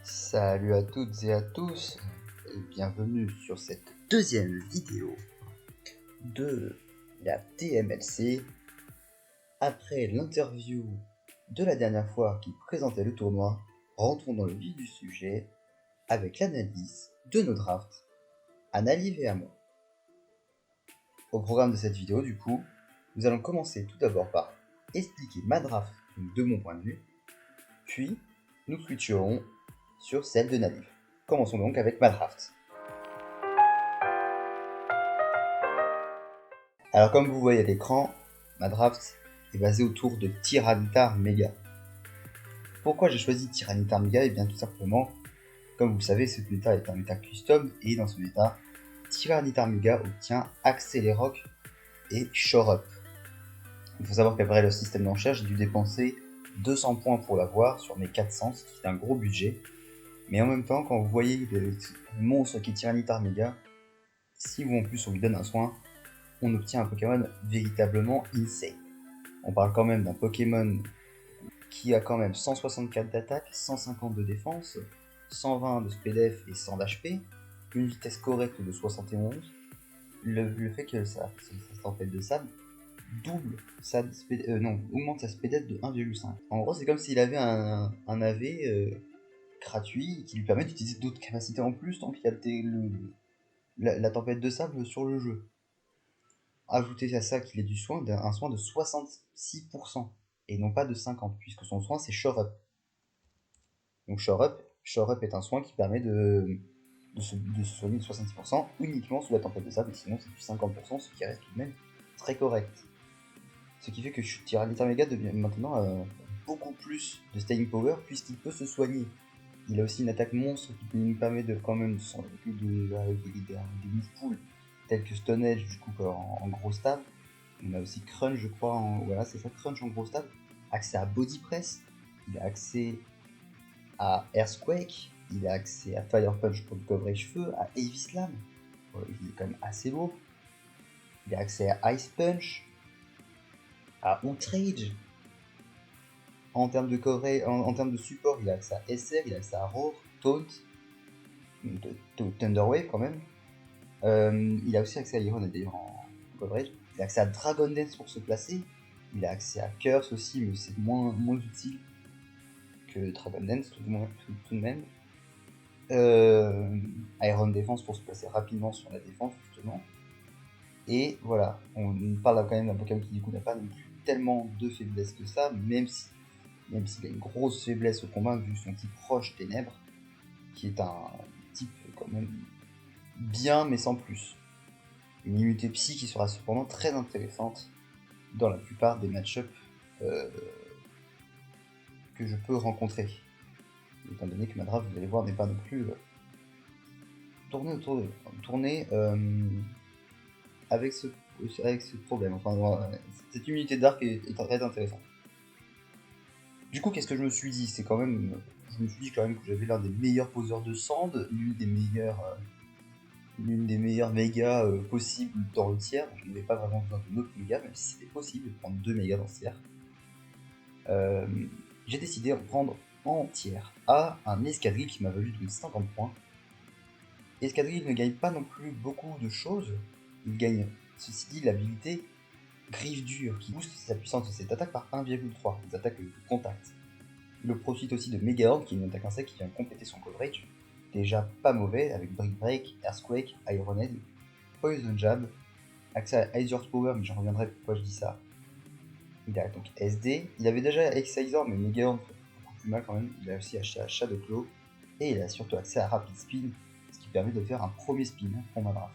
Salut à toutes et à tous et bienvenue sur cette deuxième vidéo de la TMLC. Après l'interview de la dernière fois qui présentait le tournoi, rentrons dans le vif du sujet avec l'analyse de nos drafts à Naliv et à moi. Au programme de cette vidéo du coup, nous allons commencer tout d'abord par expliquer ma draft de mon point de vue, puis nous switcherons sur celle de Naliv. Commençons donc avec ma draft. Alors comme vous voyez à l'écran, ma draft est basée autour de Tyranitar Mega. Pourquoi j'ai choisi Tyranitar Mega? Et bien tout simplement, comme vous le savez, ce méta est un méta custom et dans ce méta, Tyranitar Mega obtient Accéléroc et Shore Up. Il faut savoir qu'après le système d'enchère, j'ai dû dépenser 200 points pour l'avoir sur mes 400, ce qui est un gros budget. Mais en même temps, quand vous voyez le monstre qui est Tyranitar Mega, si en plus on lui donne un soin, on obtient un Pokémon véritablement insane. On parle quand même d'un Pokémon qui a quand même 164 d'attaque, 150 de défense, 120 de SPDF et 100 d'HP, une vitesse correcte de 71. Le fait que sa tempête de sable augmente sa SPDF de 1,5. En gros, c'est comme s'il avait un AV gratuit qui lui permet d'utiliser d'autres capacités en plus tant qu'il y a la tempête de sable sur le jeu. Ajoutez à ça qu'il ait du soin, un soin de 66%, et non pas de 50%, puisque son soin c'est Shore Up. Donc Shore Up est un soin qui permet de se soigner de 66% uniquement sous la tempête de sable, et sinon c'est du 50%, ce qui reste tout de même très correct. Ce qui fait que Tyranitar Mega devient maintenant beaucoup plus de staying power, puisqu'il peut se soigner. Il a aussi une attaque monstre qui lui permet de quand même des moves pool tels que Stone Edge du coup en gros stab. On a aussi Crunch, je crois, Crunch en gros stab. Accès à Body Press, il a accès à Earthquake, il a accès à Fire Punch pour le coverage feu, à Heavy Slam, il est quand même assez lourd. Il a accès à Ice Punch, à Outrage. En termes de coverage, en termes de support, il a accès à SR, il a accès à Roar, Taunt, Thunderwave quand même. Il a aussi accès à Iron d'ailleurs en coverage. Il a accès à Dragon Dance pour se placer. Il a accès à Curse aussi, mais c'est moins utile que Dragon Dance tout de même. Iron Defense pour se placer rapidement sur la défense justement. Et voilà, on parle quand même d'un Pokémon qui du coup n'a pas non plus tellement de faiblesse que ça, même s'il a une grosse faiblesse au combat vu son type Roche Ténèbres, qui est un type quand même bien mais sans plus. Une immunité psy qui sera cependant très intéressante dans la plupart des match-ups que je peux rencontrer. Étant donné que ma draft, vous allez voir, n'est pas non plus tournée avec ce problème. Enfin, cette immunité d'arc est très intéressante. Du coup, qu'est-ce que je me suis dit? Je me suis dit quand même que j'avais l'un des meilleurs poseurs de sand, l'une des meilleures mégas possibles dans le tiers. Je n'avais pas vraiment besoin d'une autre méga, même si c'était possible de prendre 2 mégas dans ce tiers. J'ai décidé de prendre en tiers A un escadrille qui m'a valu donc 50 points. Escadrille ne gagne pas non plus beaucoup de choses. Il gagne, ceci dit, l'habilité Griffe dure qui booste sa puissance de cette attaque par 1,3, les attaques de contact. Il profite aussi de Mega Orb qui est une attaque insecte qui vient compléter son coverage. Déjà pas mauvais avec Brick Break, Earthquake, Iron Head, Poison Jab, accès à Ice Earth Power, mais j'en reviendrai pourquoi je dis ça. Il a donc SD, il avait déjà Excisor, mais Mega Orb fait beaucoup plus mal quand même. Il a aussi accès à Shadow Claw, et il a surtout accès à Rapid Spin, ce qui permet de faire un premier spin pour ma draft.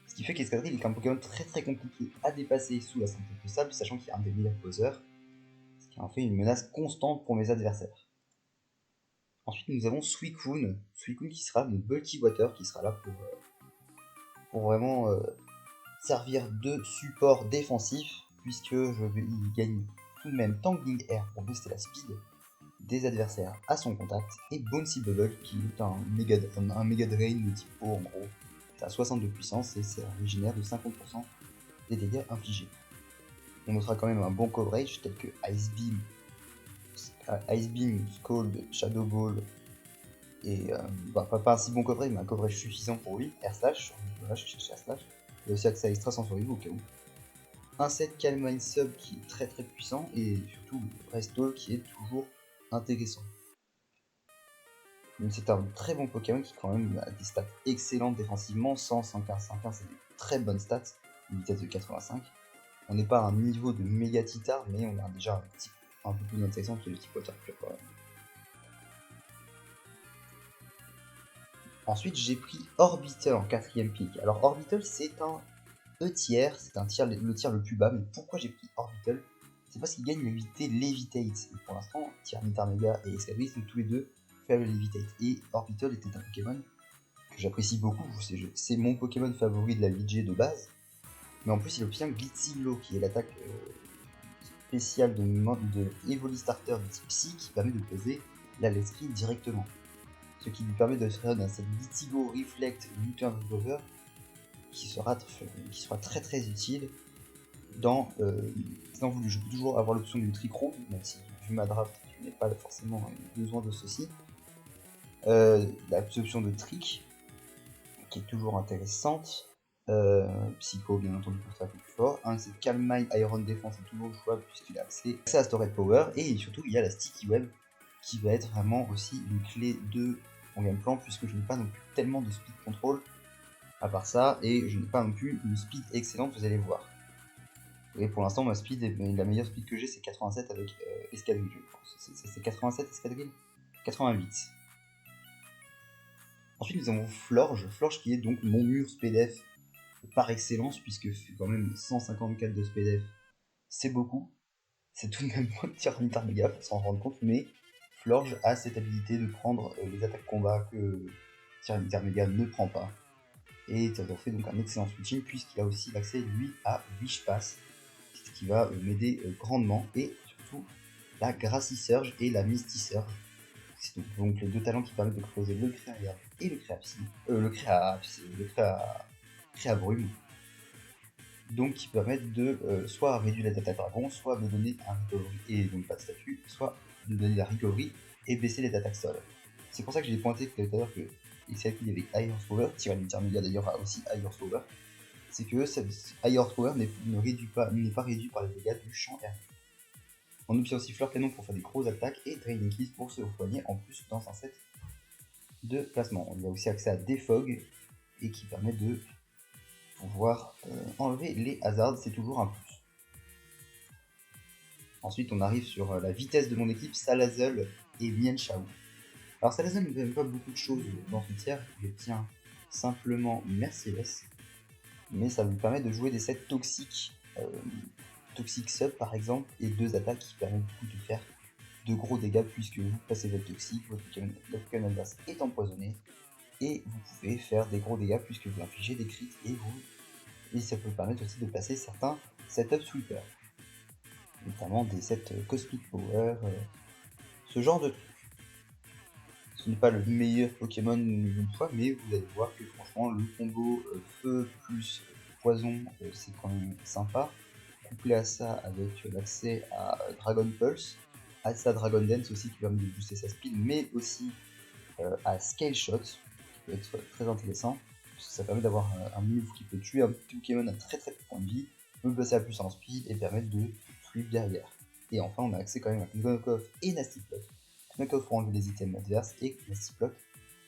Ce qui fait qu'Escadrille est un Pokémon très très compliqué à dépasser sous la santé de sable, sachant qu'il est un des meilleurs poseurs, ce qui en fait une menace constante pour mes adversaires. Ensuite nous avons Suicune qui sera mon Bulky Water, qui sera là pour vraiment servir de support défensif, puisque il gagne tout de même Tangling Air pour booster la speed des adversaires à son contact, et Bouncy Bubble qui est un méga drain de type eau en gros. À 62 puissance et ça régénère de 50% des dégâts infligés. On notera quand même un bon coverage tel que Ice Beam, Scald, Shadow Ball, Et pas un si bon coffret, mais un coffret suffisant pour lui. Air Slash, voilà, je cherche Air Slash. Il y a aussi accès à Extra Sensory au cas où. Un set Calmine Sub qui est très très puissant, et surtout Restall qui est toujours intéressant. Donc c'est un très bon Pokémon qui quand même a des stats excellentes défensivement, 100, 115, 115 c'est des très bonnes stats, une vitesse de 85. On n'est pas à un niveau de méga Titar, mais on a déjà un peu plus intéressant que le type Water Pure quand même. Ensuite j'ai pris Orbital en 4ème pick. Alors Orbital c'est un E-tier, c'est le tier le plus bas, mais pourquoi j'ai pris Orbital? C'est parce qu'il gagne l'habilité Levitate. Et pour l'instant, Tyranitar Mega et Excadrill sont tous les deux faibles Levitate. Et Orbital était un Pokémon que j'apprécie beaucoup. C'est mon Pokémon favori de la VG de base. Mais en plus, il obtient Glitziglo, qui est l'attaque spéciale de Evoli Starter de type Psy, qui permet de poser la Let's Clean directement. Ce qui lui permet de faire un set Glitziglo Reflect U-Turn Revolver qui sera très très utile dans je peux toujours avoir l'option du Trick-Room, même si vu ma draft je n'ai pas forcément besoin de ceci. L'option de Trick qui est toujours intéressante. Psycho bien entendu pour ça plus fort. C'est Calm Mind Iron Defense est toujours jouable puisqu'il a accès à Storage Power, et surtout il y a la Sticky Web qui va être vraiment aussi une clé de mon game plan puisque je n'ai pas non plus tellement de speed control à part ça, et je n'ai pas non plus une speed excellente, vous allez voir. Et pour l'instant, ma speed, la meilleure speed que j'ai, c'est 87 avec Escadrille, je pense. C'est 87 Escadrille 88. Ensuite, nous avons Florge qui est donc mon mur SPDF par excellence, puisque quand même 154 de SPDF, c'est beaucoup. C'est tout de même moins que Tyranitar Mega, pour s'en rendre compte, mais Florge a cette habilité de prendre les attaques combat que Tyranitar Mega ne prend pas. Et ça en fait donc un excellent switching, puisqu'il a aussi l'accès, lui, à Wish Pass, ce qui va m'aider grandement, et surtout la Grassy Surge et la Misty Surge. C'est donc les deux talents qui permettent de creuser le Créa et le Créa Brume. Donc qui permettent de soit réduire la data dragon, soit me donner un recovery et donc pas de statut, soit de donner la recovery et baisser les attaques sol. C'est pour ça que j'ai pointé tout à l'heure que il y avait High Horsepower, Tyranitar d'ailleurs a aussi High Horsepower. C'est que High Horsepower n'est pas réduit par les dégâts du champ aérien. On obtient aussi Fleur Canon pour faire des grosses attaques et Draining Kiss pour se soigner en plus dans un set de placement. On a aussi accès à Defog et qui permet de pouvoir enlever les hazards, c'est toujours un plus. Ensuite, on arrive sur la vitesse de mon équipe, Salazzle et Mienshao. Alors Salazzle ne donne pas beaucoup de choses dans ce tiers, il obtient simplement Merciless, mais ça lui permet de jouer des sets toxiques, Toxic Sub par exemple, et deux attaques qui permettent du coup de faire de gros dégâts puisque vous passez votre toxique, votre Pokémon adverse est empoisonné, et vous pouvez faire des gros dégâts puisque vous infligez des crits, et ça peut permettre aussi de passer certains setups sweepers, notamment des sets Cosmic Power, ce genre de trucs. Ce n'est pas le meilleur Pokémon une fois, mais vous allez voir que franchement le combo feu plus poison c'est quand même sympa. Couplé à ça avec l'accès à Dragon Pulse, à sa Dragon Dance aussi qui permet de booster sa speed, mais aussi à Scale Shot qui peut être très intéressant, parce que ça permet d'avoir un move qui peut tuer un petit Pokémon à très très peu de points de vie, peut passer à plus en speed et permettre de fluide derrière. Et enfin on a accès quand même à Knock-Off et Nasty Plot. Knock-Off pour enlever les items adverses et Nasty Plot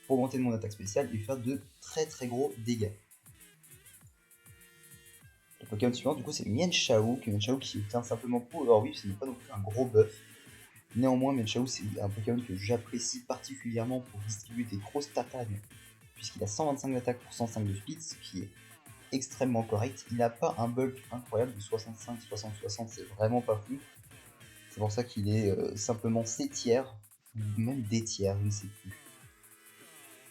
pour augmenter mon attaque spéciale et faire de très très gros dégâts. Le Pokémon suivant du coup c'est Mienshao qui obtient simplement Power Whip, ce n'est pas non plus un gros buff. Néanmoins Mienshao c'est un Pokémon que j'apprécie particulièrement pour distribuer des grosses tatanes, puisqu'il a 125 d'attaque pour 105 de speed, ce qui est extrêmement correct. Il n'a pas un bulk incroyable de 65, 60, 60, c'est vraiment pas fou. C'est pour ça qu'il est simplement C tiers, ou même D tiers, je ne sais plus.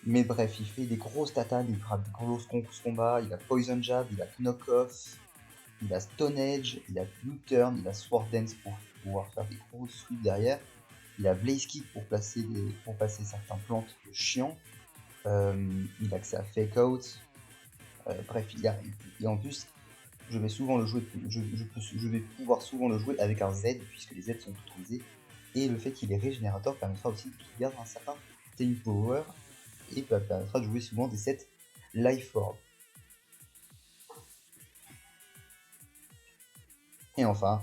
Mais bref, il fait des grosses tatanes, il fera des grosses combats, il a Poison Jab, il a Knock-Off, il a Stone Edge, il a Blue Turn, il a Sword Dance pour pouvoir faire des gros sweeps derrière, il a Blaze Kick pour passer certains plantes chiants, il a accès à Fake Out, bref, et en plus, je vais souvent le jouer, je vais pouvoir souvent le jouer avec un Z puisque les Z sont autorisés, et le fait qu'il est régénérateur permettra aussi qu'il garde un certain Staying Power et permettra de jouer souvent des sets Life Orb. Et enfin,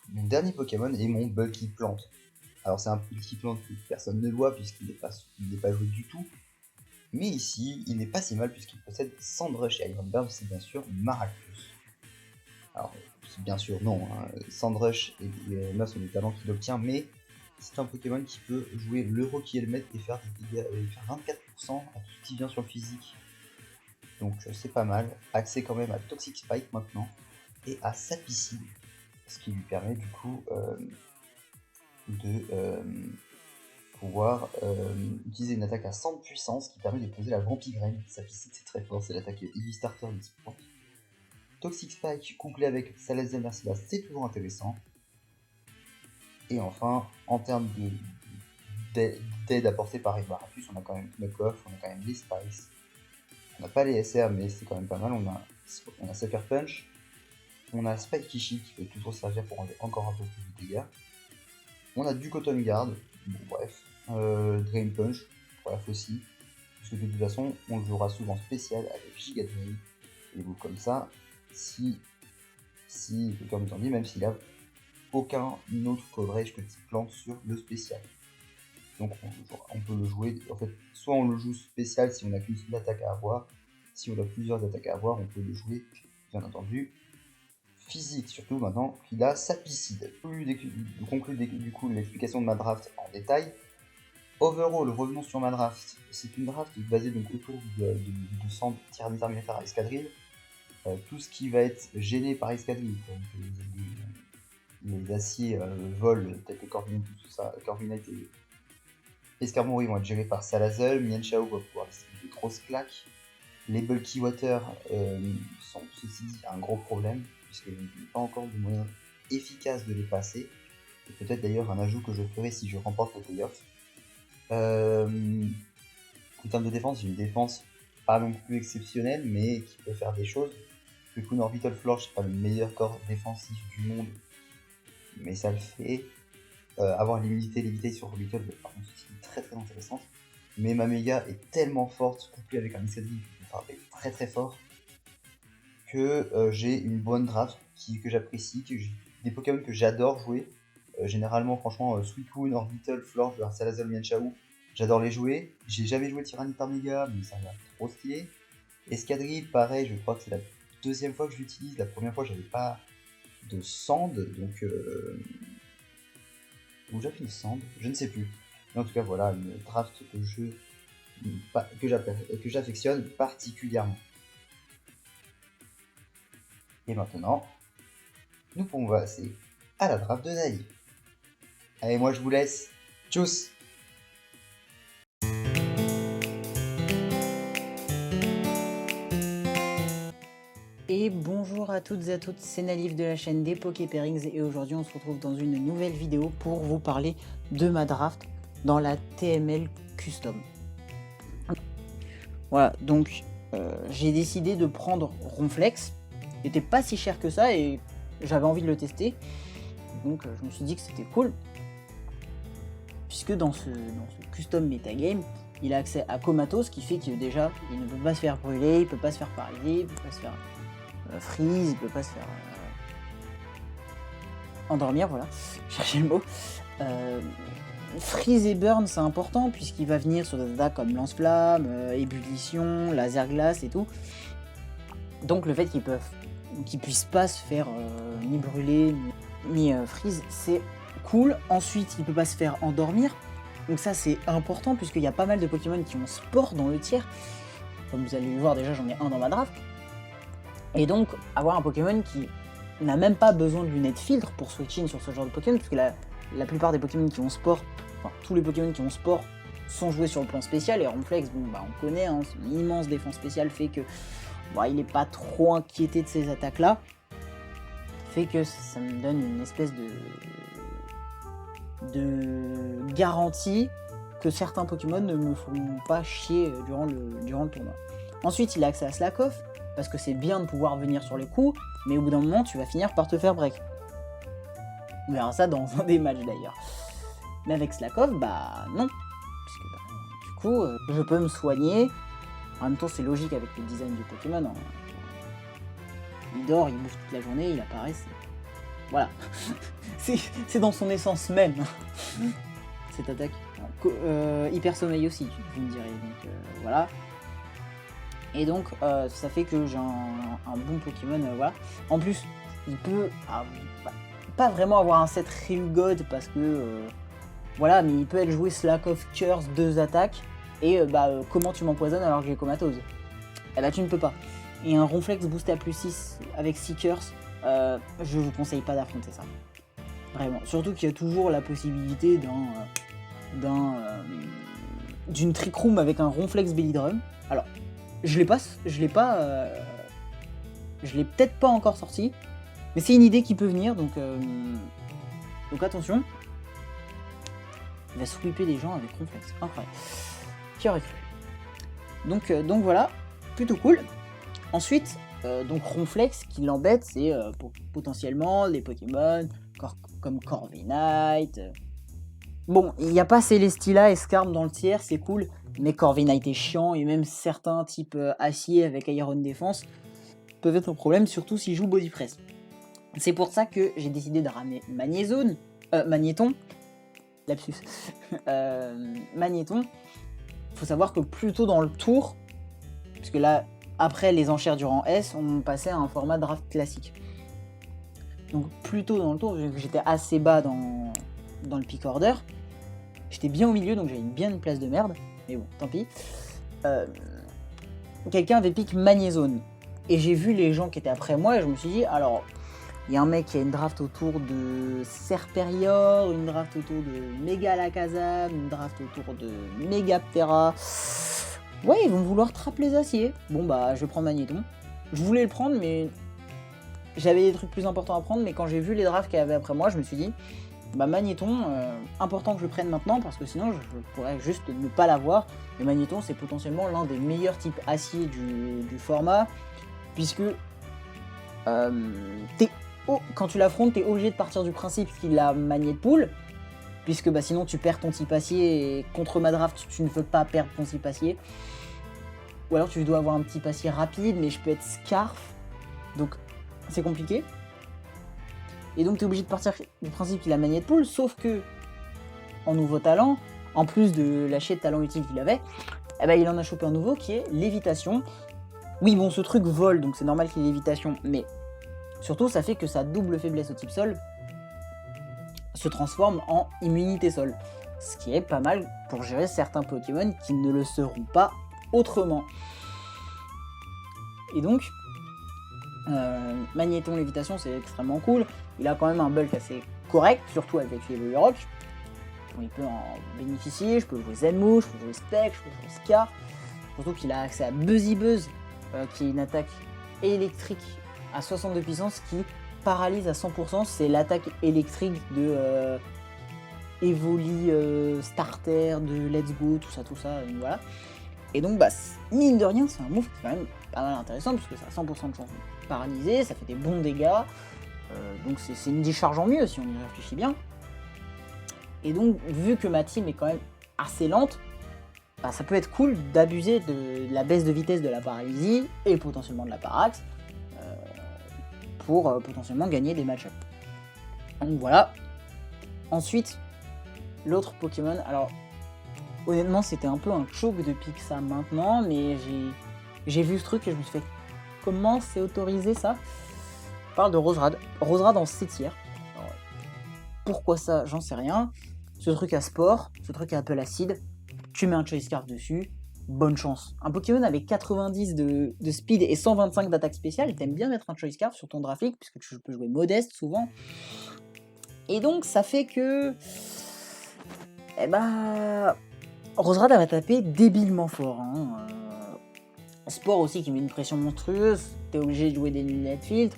mon dernier Pokémon est mon Bulky Plant. Alors c'est un Bulky Plant que personne ne voit puisqu'il n'est pas joué du tout. Mais ici, il n'est pas si mal puisqu'il possède Sandrush et Iron Burn, c'est bien sûr Maractus. Alors, bien sûr, non, hein. Sandrush et Nerf sont des talents qu'il obtient, mais c'est un Pokémon qui peut jouer l'euro qui est le maître et faire des dégâts, faire 24% à tout ce qui vient sur le physique. Donc c'est pas mal. Accès quand même à Toxic Spike maintenant et à Sapicide, ce qui lui permet du coup de pouvoir utiliser une attaque à 100 de puissance qui permet de poser la Vampigraine. Sapicide c'est très fort, c'est l'attaque Eevee Starter d'e-sport. Toxic Spike couplé avec Salazzle Merciless, c'est toujours intéressant. Et enfin, en termes d'aide apportée par Maractus, on a quand même Knockoff, on a quand même les Spice. On n'a pas les SR, mais c'est quand même pas mal. On a Sucker Punch, on a Spike Kishi qui peut toujours servir pour enlever encore un peu plus de dégâts. On a du Cotton Guard, bon, bref. Drain Punch, bref aussi. Parce que de toute façon, on le jouera souvent spécial avec Giga Drain. Et vous comme ça, si comme étant dit, même s'il a aucun autre coverage que type plante sur le spécial. Donc on peut le jouer, en fait, soit on le joue spécial si on n'a qu'une seule attaque à avoir, si on a plusieurs attaques à avoir, on peut le jouer, bien entendu, physique, surtout maintenant qu'il a Sapicide. De conclure du coup l'explication de ma draft en détail. Overall, revenons sur ma draft. C'est une draft basée donc autour de 100 Tyranitar à escadrille. Tout ce qui va être gêné par escadrille, comme les aciers vol, tels que Corviknight et Escarmory vont être gérés par Salazzle. Mienshao va pouvoir distribuer des grosses claques. Les Bulky Water sont ceci dit un gros problème, puisqu'il n'y a pas encore de moyen efficace de les passer. C'est peut-être d'ailleurs un ajout que je ferai si je remporte le playoff. En termes de défense, j'ai une défense pas non plus exceptionnelle, mais qui peut faire des choses. Le coup Orbital Floor, c'est pas le meilleur corps défensif du monde, mais ça le fait. Avoir l'immunité sur Orbital, par contre, c'est très très intéressante. Mais ma méga est tellement forte, couplée avec un escadrille qui peut frapper très très fort, que j'ai une bonne draft que j'apprécie, des Pokémon que j'adore jouer. Généralement, franchement, Suicune, Orbital, Floor, Salazzle, Mienshao, j'adore les jouer. J'ai jamais joué Tyranitar Mega, mais ça m'a trop stylé. Escadrille, pareil, je crois que c'est la deuxième fois que je l'utilise. La première fois, j'avais pas de Sand, donc ou j'avais une Sand, je ne sais plus. Mais en tout cas, voilà, une draft que j'affectionne particulièrement. Et maintenant, nous pouvons passer à la draft de Naïf. Allez, moi je vous laisse. Tchuss! Et bonjour à toutes et à tous, c'est Nalif de la chaîne des Poképairings et aujourd'hui on se retrouve dans une nouvelle vidéo pour vous parler de ma draft dans la TML Custom. Voilà, donc j'ai décidé de prendre Ronflex, il n'était pas si cher que ça et j'avais envie de le tester, donc je me suis dit que c'était cool, puisque dans ce Custom Metagame, il a accès à Comatose, ce qui fait que déjà il ne peut pas se faire brûler, il peut pas se faire paralyser, il peut pas se faire freeze, il peut pas se faire endormir, voilà, cherchez le mot. Freeze et burn c'est important puisqu'il va venir sur des attaques comme lance-flamme, ébullition, laser glace et tout. Donc le fait qu'il puisse pas se faire ni brûler ni freeze, c'est cool. Ensuite il peut pas se faire endormir, donc ça c'est important puisqu'il y a pas mal de Pokémon qui ont sport dans le tiers. Comme vous allez le voir, déjà j'en ai un dans ma draft. Et donc avoir un Pokémon qui n'a même pas besoin de lunettes filtre pour switch in sur ce genre de Pokémon, parce que la plupart des Pokémon qui ont sport, enfin tous les Pokémon qui ont sport sont joués sur le plan spécial, et Ronflex, bon bah on connaît, hein, son immense défense spéciale fait que il n'est pas trop inquiété de ces attaques là, fait que ça me donne une espèce de garantie que certains Pokémon ne me feront pas chier durant le tournoi. Ensuite il a accès à Slack Off, parce que c'est bien de pouvoir venir sur les coups, mais au bout d'un moment, tu vas finir par te faire break. On verra ça dans un des matchs d'ailleurs. Mais avec Slack Off, bah non. Puisque coup, je peux me soigner. En même temps, c'est logique avec le design du Pokémon. Hein. Il dort, il bouffe toute la journée, il apparaît. Voilà. c'est dans son essence même. Cette attaque. Hyper sommeil aussi, vous me direz. Donc voilà. Et donc, ça fait que j'ai un bon Pokémon. Voilà. En plus, il peut pas vraiment avoir un set Real God parce que voilà, mais il peut être joué Slack of Curse 2 attaques et comment tu m'empoisonnes alors que j'ai comatose. Eh bah tu ne peux pas. Et un Ronflex boosté à plus 6 avec 6 Curse, je vous conseille pas d'affronter ça. Vraiment. Surtout qu'il y a toujours la possibilité d'une Trick Room avec un Ronflex Belly Drum. Alors, je l'ai peut-être pas encore sorti, mais c'est une idée qui peut venir, donc attention. Il va sweeper des gens avec Ronflex, incroyable. Qui aurait cru. Donc voilà, plutôt cool. Ensuite, donc Ronflex, qui l'embête, c'est potentiellement les Pokémon comme Corviknight. Bon, il n'y a pas Celesteela et Skarm dans le tiers, c'est cool, mais Corviknight est chiant, et même certains types acier avec Iron Défense peuvent être un problème, surtout s'ils jouent Body Press. C'est pour ça que j'ai décidé de ramener Magnéton. Lapsus. Magnéton. Faut savoir que plus tôt dans le tour, puisque là, après les enchères du rang S, on passait à un format draft classique. Donc plus tôt dans le tour, j'étais assez bas dans le pick order. J'étais bien au milieu, donc j'avais bien une place de merde. Mais bon, tant pis. Quelqu'un avait pick Magnézone. Et j'ai vu les gens qui étaient après moi, et je me suis dit, alors... Il y a un mec qui a une draft autour de Serperior, une draft autour de Megalakazam, une draft autour de Megaptera. Ouais, ils vont vouloir trapper les aciers. Bon bah, je vais prendre Magnéton. Je voulais le prendre, mais j'avais des trucs plus importants à prendre. Mais quand j'ai vu les drafts qu'il y avait après moi, je me suis dit, bah Magnéton, important que je le prenne maintenant, parce que sinon je pourrais juste ne pas l'avoir. Et Magnéton, c'est potentiellement l'un des meilleurs types acier du format, puisque quand tu l'affrontes, t'es obligé de partir du principe qu'il a Magnet de Poule, puisque sinon tu perds ton type acier, et contre ma draft, tu ne veux pas perdre ton type acier. Ou alors tu dois avoir un petit acier rapide, mais je peux être Scarf, donc c'est compliqué. Et donc t'es obligé de partir du principe qu'il a Magnet de Poule, sauf que, en nouveau talent, en plus de lâcher de talent utile qu'il avait, il en a chopé un nouveau qui est Lévitation. Oui bon, ce truc vole, donc c'est normal qu'il ait Lévitation, mais... Surtout, ça fait que sa double faiblesse au type sol se transforme en immunité sol. Ce qui est pas mal pour gérer certains Pokémon qui ne le seront pas autrement. Et donc, Magnéton Lévitation, c'est extrêmement cool. Il a quand même un bulk assez correct, surtout avec les Rock. Bon, il peut en bénéficier, je peux jouer Zenmou, je peux jouer Spec, je peux jouer Scar. Surtout qu'il a accès à Buzzy Buzz, qui est une attaque électrique à 62 puissance qui paralyse à 100%, c'est l'attaque électrique de Evoli, Starter, de Let's Go, tout ça, donc voilà. Et donc, mine de rien, c'est un move qui est quand même pas mal intéressant, puisque ça a 100% de chance de paralyser, ça fait des bons dégâts, donc c'est une décharge en mieux, si on y réfléchit bien. Et donc, vu que ma team est quand même assez lente, ça peut être cool d'abuser de la baisse de vitesse de la paralysie, et potentiellement de la parax, pour potentiellement gagner des match-ups. Donc voilà. Ensuite, l'autre Pokémon, alors honnêtement c'était un peu un choke de pick ça maintenant, mais j'ai vu ce truc et je me suis fait, comment c'est autorisé ça? Je parle de Roserad. Roserad en C tiers. Pourquoi ça? J'en sais rien. Ce truc à sport, ce truc à Apple Acide, tu mets un Choice Scarf dessus, bonne chance. Un Pokémon avec 90 de speed et 125 d'attaque spéciale, t'aimes bien mettre un Choice Scarf sur ton draft league, puisque tu peux jouer modeste souvent. Et donc ça fait que... Roserad va taper débilement fort. Hein. Sport aussi qui met une pression monstrueuse, t'es obligé de jouer des lunettes filtres.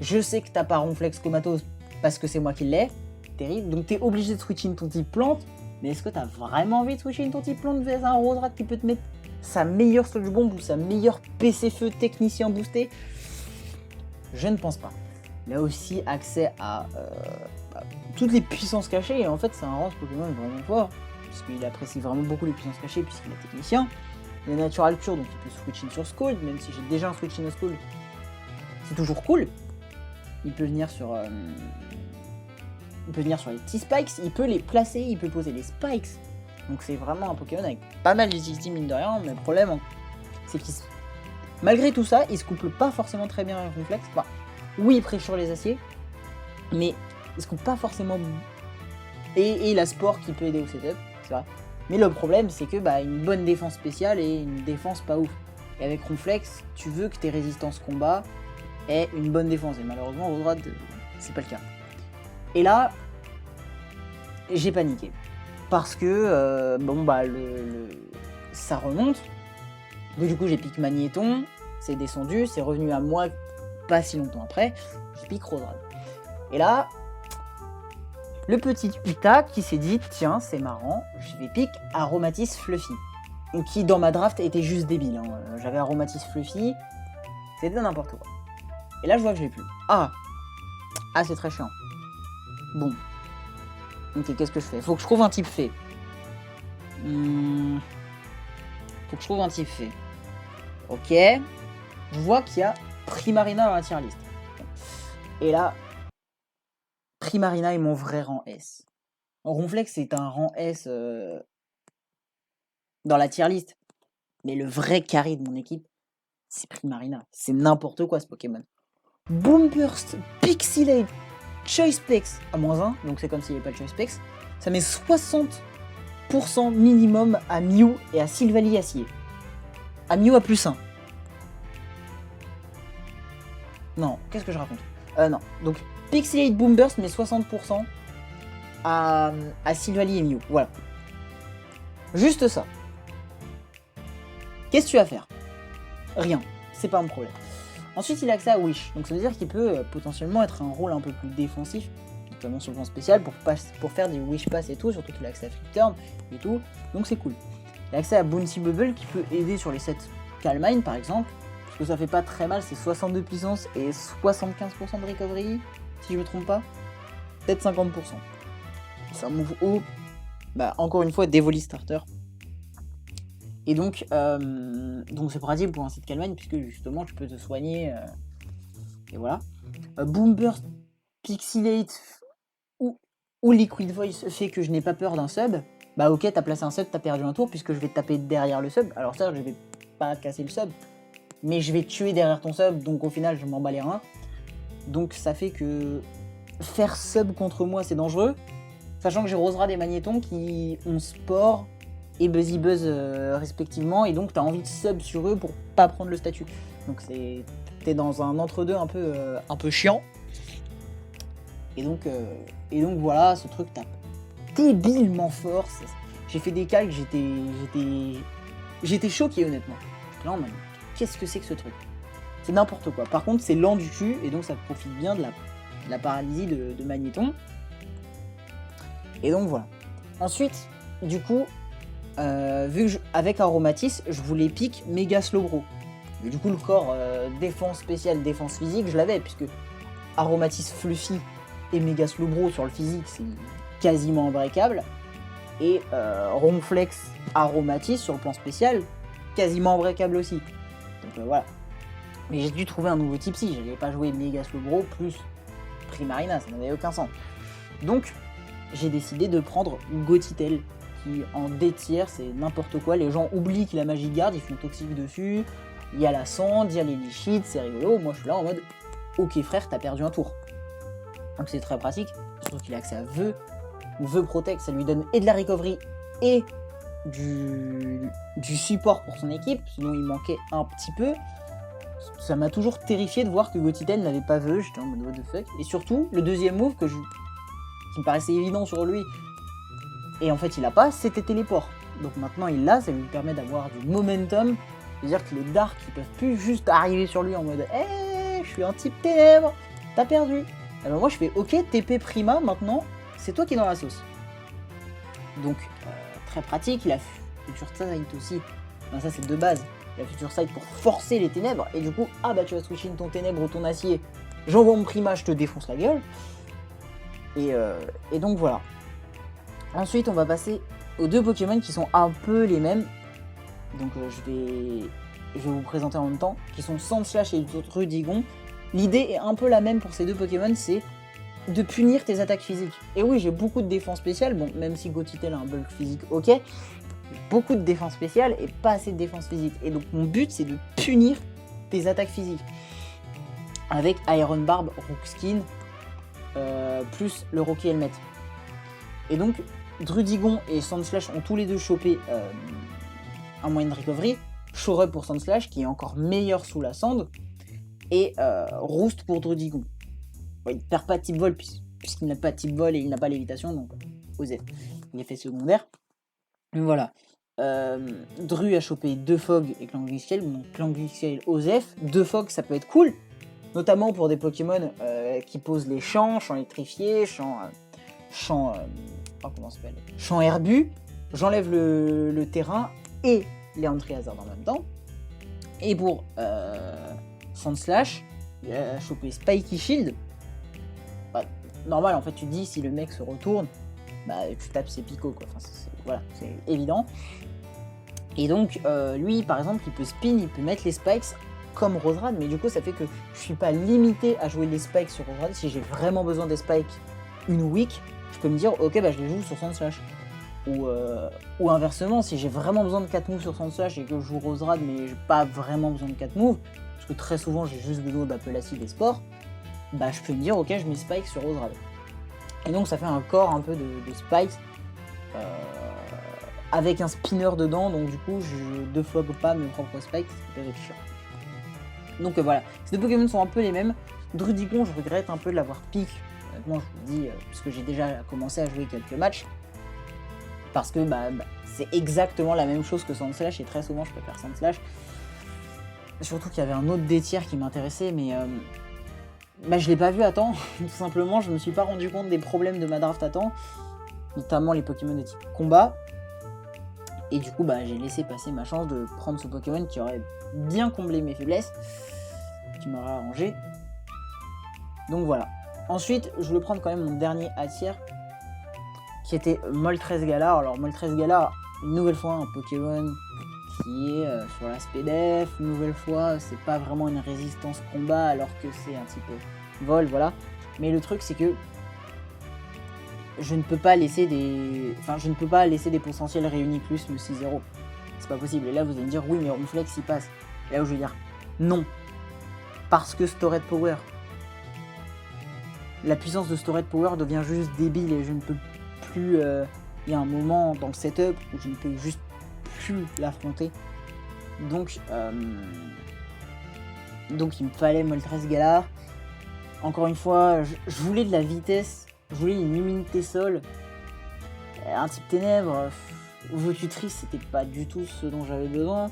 Je sais que t'as pas Ronflex Comatose, parce que c'est moi qui l'ai, terrible. Donc t'es obligé de switch in ton type plante. Mais est-ce que t'as vraiment envie de switcher ton type plante vers un Roserad qui peut te mettre sa meilleure Sludge Bomb ou sa meilleure PC Feu technicien boosté? Je ne pense pas. Il a aussi accès à toutes les puissances cachées, et en fait c'est un range Pokémon vraiment fort. puisqu'il apprécie vraiment beaucoup les puissances cachées, puisqu'il est technicien. Il a Natural Cure, donc il peut switch in sur Scald, même si j'ai déjà un switch in au Scald. C'est toujours cool. Il peut venir sur... les T-Spikes, il peut les placer, il peut poser les Spikes. Donc c'est vraiment un Pokémon avec pas mal d'utility mine de rien, mais le problème, c'est qu'il malgré tout ça, il se couple pas forcément très bien avec Ronflex. Enfin, oui, il pressure les aciers, mais il se couple pas forcément... Et la Spore qui peut aider au setup, c'est vrai. Mais le problème, c'est que une bonne défense spéciale et une défense pas ouf. Et avec Ronflex, tu veux que tes résistances combat aient une bonne défense. Et malheureusement, Roserad, c'est pas le cas. Et là, j'ai paniqué. Parce que, ça remonte. Donc, du coup, j'ai piqué Magnéton, c'est descendu, c'est revenu à moi pas si longtemps après. Je pique Roserad. Et là, le petit Uta qui s'est dit, tiens, c'est marrant, je vais piquer Aromatis Fluffy. Qui, dans ma draft, était juste débile. Hein. J'avais Aromatis Fluffy, c'était n'importe quoi. Et là, je vois que je l'ai plus. Ah, c'est très chiant. Bon. Ok, qu'est-ce que je fais? Faut que je trouve un type fait. Faut que je trouve un type fait. Ok. Je vois qu'il y a Primarina dans la tier list. Et là, Primarina est mon vrai rang S. Ronflex est un rang S dans la tier list. Mais le vrai carry de mon équipe, c'est Primarina. C'est n'importe quoi ce Pokémon. Boomburst, Pixilate, Choice Specs à -1, donc c'est comme s'il n'y avait pas de Choice Specs. Ça met 60% minimum à Mew et à Silvally Acier. À Mew à +1. Non, qu'est-ce que je raconte? Non, donc Pixilate Boomburst met 60% à Silvally et Mew. Voilà. Juste ça. Qu'est-ce que tu vas faire? Rien. C'est pas un problème. Ensuite, il a accès à Wish. Donc ça veut dire qu'il peut potentiellement être un rôle un peu plus défensif, notamment sur le plan spécial, pour faire des Wish Pass et tout, surtout qu'il a accès à Flip Turn et tout. Donc c'est cool. Il a accès à Bouncy Bubble qui peut aider sur les sets Calmine par exemple. Parce que ça fait pas très mal, c'est 62 puissance et 75% de recovery, si je me trompe pas. Peut-être 50%. C'est un move haut. Encore une fois, Devoli Starter. Et donc c'est pratique pour un site Calmine, puisque justement tu peux te soigner. Et voilà. Boomburst, Pixilate ou Liquid Voice fait que je n'ai pas peur d'un sub. Ok, t'as placé un sub, t'as perdu un tour, puisque je vais te taper derrière le sub. Alors ça, je vais pas casser le sub, mais je vais tuer derrière ton sub, donc au final, je m'en bats les reins. Donc ça fait que faire sub contre moi, c'est dangereux. Sachant que j'ai Roserad et Magnéton qui ont Sport et Buzzy Buzz respectivement, et donc t'as envie de sub sur eux pour pas prendre le statut. Donc t'es dans un entre-deux un peu chiant. Et donc voilà, ce truc tape débilement fort. J'ai fait des calques, j'étais choqué honnêtement. Là, qu'est-ce que c'est que ce truc? C'est n'importe quoi. Par contre, c'est lent du cul, et donc ça profite bien de la paralysie de Magnéton. Et donc voilà. Ensuite, du coup, vu que avec Aromatis, je voulais pique méga Slowbro. Mais du coup, le corps défense spéciale, défense physique, je l'avais, puisque Aromatis Fluffy et méga Slowbro sur le physique, c'est quasiment imbricable. Et Ronflex Aromatis sur le plan spécial, quasiment imbricable aussi. Donc voilà. Mais j'ai dû trouver un nouveau type si, j'allais pas jouer méga Slowbro plus Primarina, ça n'avait aucun sens. Donc, j'ai décidé de prendre Gothitelle, qui en D-tier, c'est n'importe quoi. Les gens oublient que la magie garde, ils font toxique dessus. Il y a la sonde, il y a les lichides, c'est rigolo. Moi, je suis là en mode, ok frère, t'as perdu un tour. Donc c'est très pratique, surtout qu'il a accès à Vœu Protect, ça lui donne et de la recovery et du support pour son équipe, sinon il manquait un petit peu. Ça m'a toujours terrifié de voir que Gothitelle n'avait pas Vœu, j'étais en mode what the fuck. Et surtout, le deuxième move qui me paraissait évident sur lui, et en fait il a pas, c'était Téléport. Donc maintenant il l'a, ça lui permet d'avoir du momentum, c'est-à-dire que les darks ils peuvent plus juste arriver sur lui en mode je suis un type ténèbres, t'as perdu. Alors moi je fais ok, TP Prima, maintenant c'est toi qui es dans la sauce. Donc très pratique, il a Future Sight aussi, enfin, ça c'est de base, il a Future Sight pour forcer les ténèbres, et du coup, tu vas switch in ton ténèbre ou ton acier, j'envoie mon Prima, je te défonce la gueule. Et donc voilà. Ensuite on va passer aux deux Pokémon qui sont un peu les mêmes. Donc je vais vous présenter en même temps, qui sont Sandslash et Druddigon. L'idée est un peu la même pour ces deux Pokémon, c'est de punir tes attaques physiques. Et oui, j'ai beaucoup de défense spéciale, bon, même si Gothitelle a un bulk physique, ok, beaucoup de défense spéciale et pas assez de défense physique. Et donc mon but, c'est de punir tes attaques physiques. Avec Iron Barb, Rookskin, plus le Rocky Helmet. Et donc, Druddigon et Sandslash ont tous les deux chopé un moyen de recovery. Shore Up pour Sandslash, qui est encore meilleur sous la sand. Et Roost pour Druddigon. Bon, il ne perd pas type vol, puisqu'il n'a pas type vol et il n'a pas lévitation, donc OZEF. L'effet secondaire. Mais voilà. Dru a chopé 2 Fog et Clanguiscale, donc Clanguiscale OZEF. 2 Fog, ça peut être cool. Notamment pour des Pokémon qui posent les champs électrifiés, champ herbu. J'enlève le terrain et les Entry Hazard en même temps. Et pour Sandslash, il a chopé Spiky Shield. Bah, normal, en fait, tu dis si le mec se retourne, bah tu tapes ses picots, quoi. Enfin, voilà, c'est évident. Et donc, lui, par exemple, il peut spin, il peut mettre les spikes comme Roserade, mais du coup, ça fait que je suis pas limité à jouer les spikes sur Roserade. Si j'ai vraiment besoin des spikes une week, je peux me dire, ok, bah je les joue sur Sandslash. Ou inversement, si j'ai vraiment besoin de 4 moves sur Sandslash et que je joue Roserade, mais j'ai pas vraiment besoin de 4 moves, parce que très souvent j'ai juste besoin d'Appel Acide et Sport, bah je peux me dire, ok, je mets Spike sur Roserade. Et donc ça fait un corps un peu de Spikes, avec un spinner dedans, donc du coup je déflogue pas mes propres Spikes, c'est hyper efficient. Donc voilà, ces deux Pokémon sont un peu les mêmes. Druddigon, je regrette un peu de l'avoir pick, honnêtement je vous le dis, parce que j'ai déjà commencé à jouer quelques matchs. Parce que c'est exactement la même chose que Sandslash et très souvent je préfère Sandslash. Surtout qu'il y avait un autre D-tier qui m'intéressait, mais je l'ai pas vu à temps. Tout simplement, je me suis pas rendu compte des problèmes de ma draft à temps, notamment les Pokémon de type combat. Et du coup, j'ai laissé passer ma chance de prendre ce Pokémon qui aurait bien comblé mes faiblesses, qui m'aurait arrangé. Donc voilà. Ensuite, je voulais prendre quand même mon dernier A-tier, qui était Moltres Galar. Alors Moltres Galar, une nouvelle fois un Pokémon qui est sur l'aspect def, une nouvelle fois c'est pas vraiment une résistance combat alors que c'est un type vol, voilà. Mais le truc c'est que je ne peux pas laisser des potentiels réunis plus le 6-0. C'est pas possible. Et là vous allez me dire oui mais Ronflex il passe. Et là où je vais dire non. Parce que Stored Power. La puissance de Stored Power devient juste débile et je ne peux plus, il y a un moment dans le setup où je ne peux juste plus l'affronter. Donc il me fallait Moltres Galar. Encore une fois, je voulais de la vitesse, je voulais une immunité sol. Un type ténèbres, Votutrice, c'était pas du tout ce dont j'avais besoin.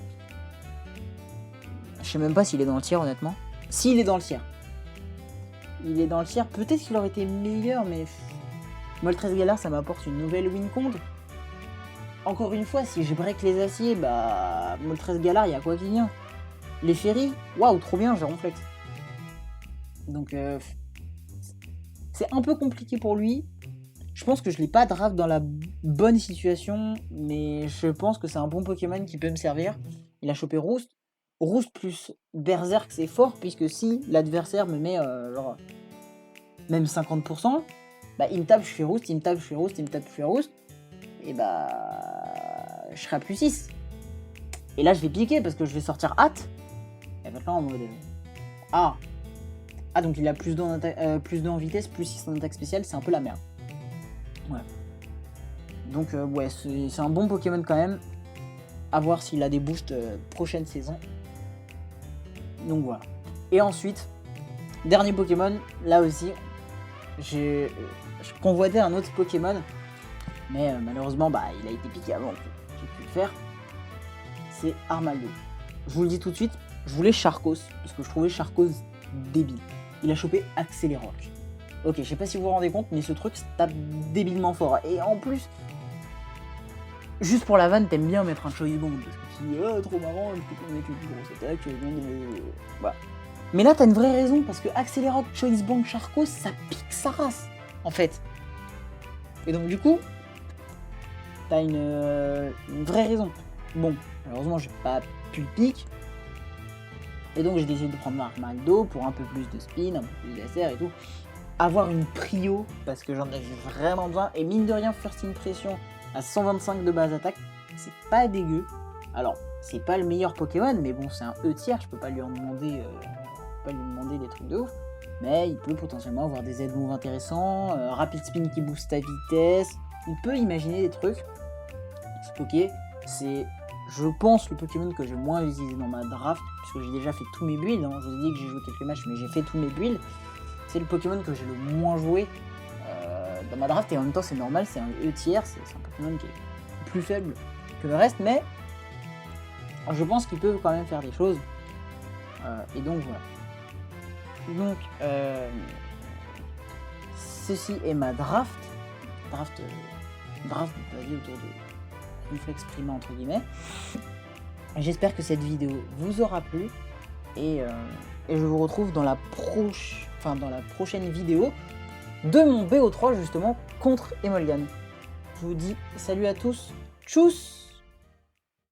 Je sais même pas s'il est dans le tiers honnêtement. S'il est dans le tiers. Il est dans le tiers, peut-être qu'il aurait été meilleur, mais Moltres Galar, ça m'apporte une nouvelle win con. Encore une fois, si je break les aciers, Moltres Galar, il y a quoi qui vient. Les ferries, waouh, trop bien, j'ai Ronflex. Donc, c'est un peu compliqué pour lui. Je pense que je l'ai pas draft dans la bonne situation, mais je pense que c'est un bon Pokémon qui peut me servir. Il a chopé Roost. Roost plus Berserk, c'est fort, puisque si l'adversaire me met même 50%, il me tape, je fais Roost, il me tape, je fais Roost, il me tape, je fais Roost, et je serai à plus 6. Et là, je vais piquer parce que je vais sortir hâte. Et maintenant, en mode. Ah, donc il a plus 2 en vitesse, plus 6 en attaque spéciale, c'est un peu la merde. Ouais. Donc, c'est un bon Pokémon quand même. À voir s'il a des boosts prochaine saison. Donc voilà. Et ensuite, dernier Pokémon, là aussi, je convoitais un autre Pokémon, mais malheureusement, il a été piqué avant, j'ai pu le faire. C'est Armaldo. Je vous le dis tout de suite, je voulais Charcos, parce que je trouvais Charcos débile. Il a chopé Accéléroc. Ok, je sais pas si vous vous rendez compte, mais ce truc se tape débilement fort. Et en plus, juste pour la vanne, t'aimes bien mettre un Choice Bond, parce que tu dis, trop marrant, je peux mettre une grosse attaque, voilà. Mais là, t'as une vraie raison, parce que Accéléroc, Choice Bond, Charcos, ça pique sa race, en fait. Et donc, du coup, t'as une vraie raison. Bon, malheureusement, j'ai pas pu le pic. Et donc, j'ai décidé de prendre Armando pour un peu plus de spin, un peu plus d'SR et tout. Avoir une prio, parce que j'en avais vraiment besoin. Et mine de rien, First Impression à 125 de base attaque, c'est pas dégueu. Alors, c'est pas le meilleur Pokémon, mais bon, c'est un E tiers, je peux pas lui demander des trucs de ouf. Mais il peut potentiellement avoir des Z-moves intéressants, Rapid Spin qui booste ta vitesse. Il peut imaginer des trucs. Ok, c'est, je pense, le Pokémon que j'ai moins utilisé dans ma draft, puisque j'ai déjà fait tous mes builds. Hein. Je vous ai dit que j'ai joué quelques matchs, mais j'ai fait tous mes builds. C'est le Pokémon que j'ai le moins joué dans ma draft, et en même temps c'est normal, c'est un E tiers, c'est un Pokémon qui est plus faible que le reste, mais je pense qu'il peut quand même faire des choses. Et donc voilà. Donc ceci est ma draft basée autour de Complexe Prima entre guillemets. J'espère que cette vidéo vous aura plu et je vous retrouve dans la prochaine vidéo de mon BO3 justement contre Emolgan. Je vous dis salut à tous, tchuss!